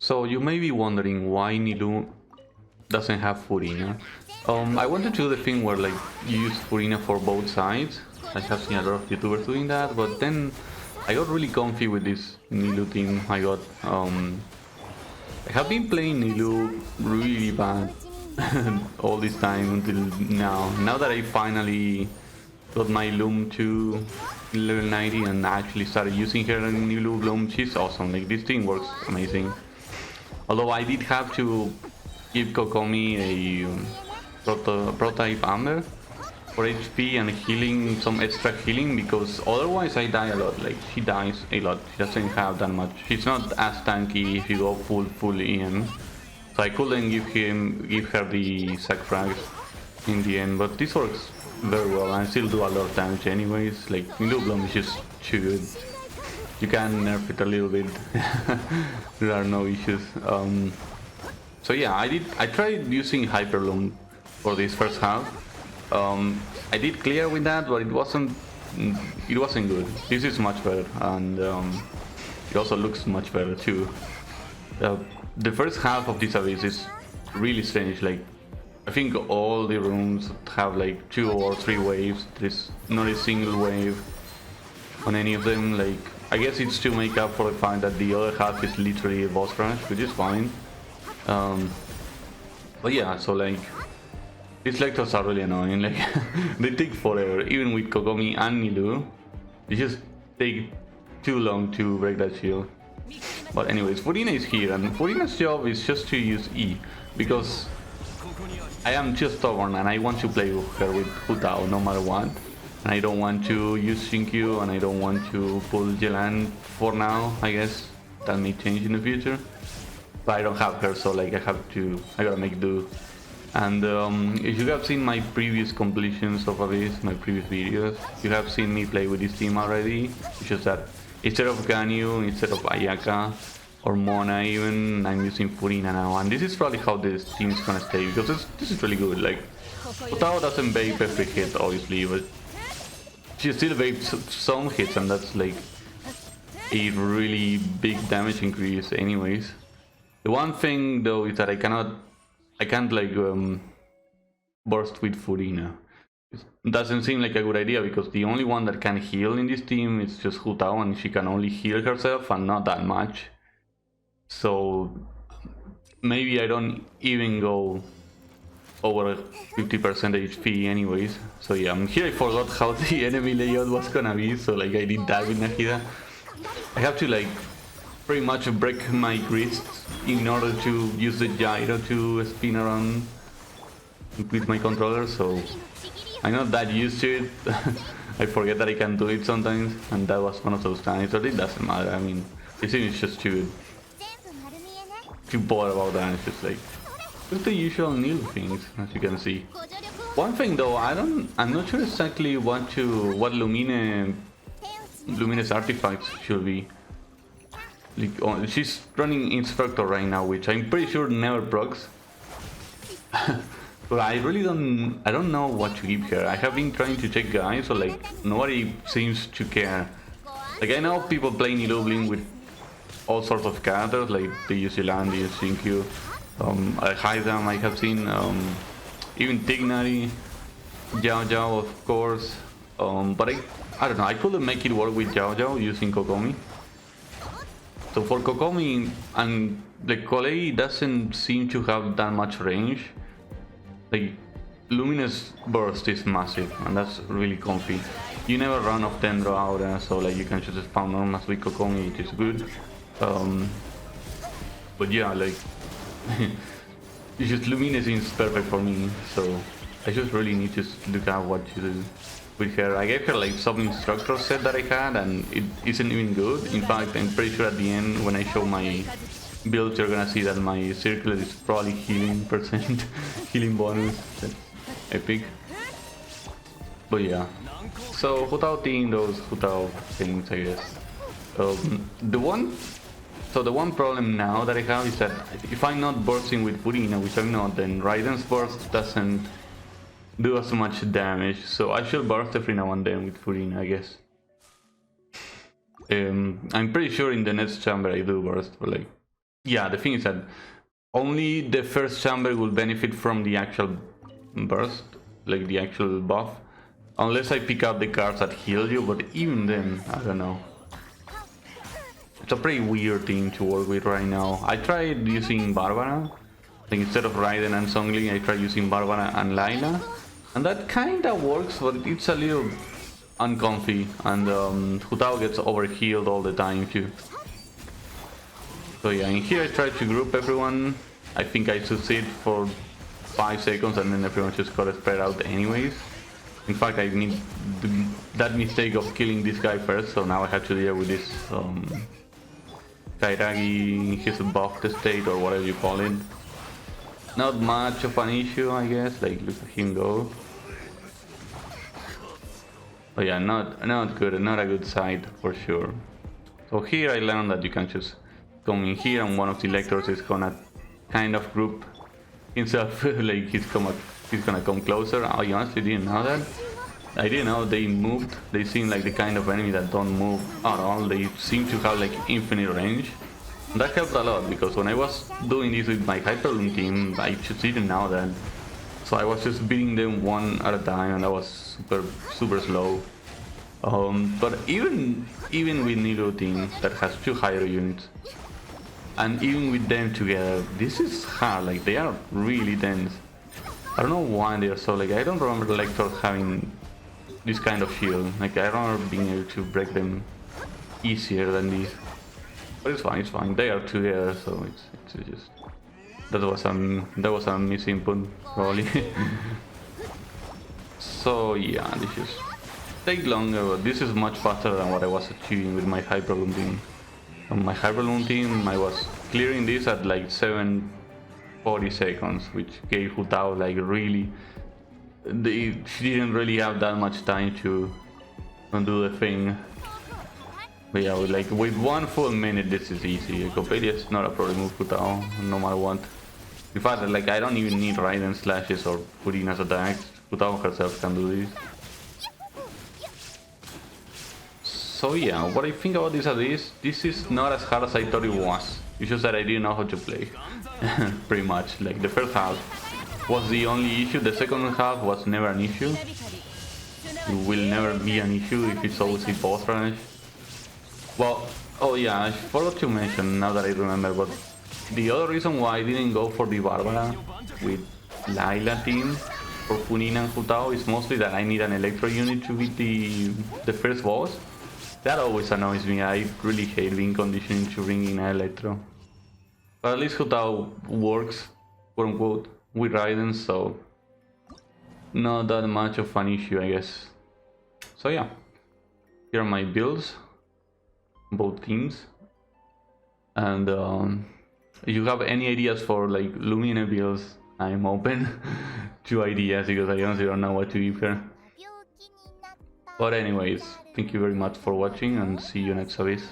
So you may be wondering why Nilou doesn't have Furina. I wanted to do the thing where like you use Furina for both sides. I have seen a lot of YouTubers doing that, but then I got really comfy with this Nilou team. I have been playing Nilou really bad all this time until now. Now that I finally got my Loom to level 90 and actually started using her in Nilou Bloom, she's awesome. Like this thing works amazing. Although I did have to give Kokomi a prototype Amber for HP and healing, some extra healing, because otherwise I die a lot. Like she dies a lot. She doesn't have that much. She's not as tanky if you go full EM. So I couldn't give her the sack frags in the end, but this works very well. I still do a lot of damage anyways. Like Nilou Bloom is just too good. You can nerf it a little bit. There are no issues. So yeah, I tried using Hyperloom for this first half. I did clear with that, but it wasn't good. This is much better, and it also looks much better too. The first half of this abyss is really strange. Like I think all the rooms have like 2 or 3 waves. There's not a single wave on any of them. Like I guess it's to make up for the fact that the other half is literally a boss rush, which is fine. But yeah, so like these lectors are really annoying. Like they take forever, even with Kokomi and Nilou. They just take too long to break that shield. But anyways, Furina is here, and Furina's job is just to use E, because I am just stubborn and I want to play her with Hutao no matter what. And I don't want to use Shinkyu, and I don't want to pull Jelan for now. I guess that may change in the future. But I don't have her, so like I gotta make do. And if you have seen my previous completions of Abyss, my previous videos, you have seen me play with this team already. It's just that instead of Ganyu, instead of Ayaka or Mona even, I'm using Furina now. And this is probably how this team is gonna stay, because this is really good. Like Hutao doesn't vape every hit obviously, but she still vapes some hits, and that's like a really big damage increase anyways. The one thing though is that I can't like burst with Furina. It doesn't seem like a good idea, because the only one that can heal in this team is just Hutao, and she can only heal herself and not that much. So maybe I don't even go over 50% HP anyways. So yeah, here I forgot how the enemy layout was gonna be, so like I did that with Nahida. I have to like pretty much break my wrists in order to use the gyro to spin around with my controller, so I'm not that used to it. I forget that I can do it sometimes, and that was one of those times, but it doesn't matter. I mean, this thing is just too bored about that. It's just like just the usual new things, as you can see. One thing though, I'm not sure exactly what Lumine's artifacts should be. Like, oh, she's running Instructor right now, which I'm pretty sure never procs. But I don't know what to give her. I have been trying to check guys, so like nobody seems to care. Like I know people play Nilou Bling with all sorts of characters, like they use Yelan, they use Shinkyu, Haidam I have seen, even Tignari, Jiao Jiao of course, but I don't know, I couldn't make it work with Jiao Jiao using Kokomi. So for Kokomi, and the Kolei doesn't seem to have that much range. Like Luminous Burst is massive, and that's really comfy. You never run off Dendro Aura, so like you can just spawn normal with Kokomi, it is good. But yeah, like it's just Luminous is perfect for me, so I just really need to look at what to do with her. I gave her like some instructor set that I had, and it isn't even good. In fact, I'm pretty sure at the end when I show my build, you're gonna see that my circular is probably healing percent, healing bonus. That's epic. But yeah, so Hutao team those Hutao things, I guess. The one problem now that I have is that if I'm not bursting with Furina, which I'm not, then Raiden's burst doesn't do as much damage, so I should burst every now and then with Furina, I guess. I'm pretty sure in the next chamber I do burst, but like yeah, the thing is that only the first chamber will benefit from the actual burst, like the actual buff, unless I pick up the cards that heal you, but even then, I don't know. It's a pretty weird thing to work with right now. I tried using Barbara, like instead of Raiden and Songli, I tried using Barbara and Layla, and that kinda works, but it's a little uncomfy, and Hutao gets overhealed all the time too. So yeah, in here I tried to group everyone. I think I succeed for 5 seconds and then everyone just got spread out anyways. In fact, I made that mistake of killing this guy first, so now I have to deal with this Kairagi, his buffed state or whatever you call it. Not much of an issue, I guess, like look at him go. Oh yeah, not good, not a good side for sure. So here I learned that you can just come in here and one of the electors is gonna kind of group himself, like he's gonna come closer. I honestly didn't know that. I didn't know they moved. They seem like the kind of enemy that don't move at all. They seem to have like infinite range. And that helped a lot because when I was doing this with my Hyperloom team, I just didn't know that. So I was just beating them one at a time and I was super slow. But even with Nilou team that has 2 higher units, and even with them together, this is hard. Like they are really dense. I don't know why they are so like. I don't remember the Lectors having this kind of shield. Like I don't remember being able to break them easier than this. But it's fine. It's fine. They are together, so it's just that was a misinput probably. So yeah, this is take longer, but this is much faster than what I was achieving with my Hyperloom team. On my Hyperloom team, I was clearing this at like 740 seconds, which gave Hutao like really... She didn't really have that much time to do the thing. But yeah, with 1 full minute, this is easy. Coppelia is not a problem with Hutao, no matter what. In fact, like I don't even need Raiden slashes or Furina's attacks. Hutao herself can do this. So yeah, what I think about this is not as hard as I thought it was. It's just that I didn't know how to play. Pretty much. Like the first half was the only issue, the second half was never an issue. It will never be an issue if it's always a boss rush. Well, oh yeah, I forgot to mention now that I remember, but the other reason why I didn't go for the Barbara with Layla team for Furina and Hutao is mostly that I need an Electro unit to beat the first boss. That always annoys me. I really hate being conditioned to bring in an Electro. But at least Hutao works, quote unquote, with Raiden, so not that much of an issue, I guess. So yeah, here are my builds, both teams. And if you have any ideas for like Lumina builds, I'm open to ideas because I honestly don't know what to give her. But anyways, thank you very much for watching and see you next service.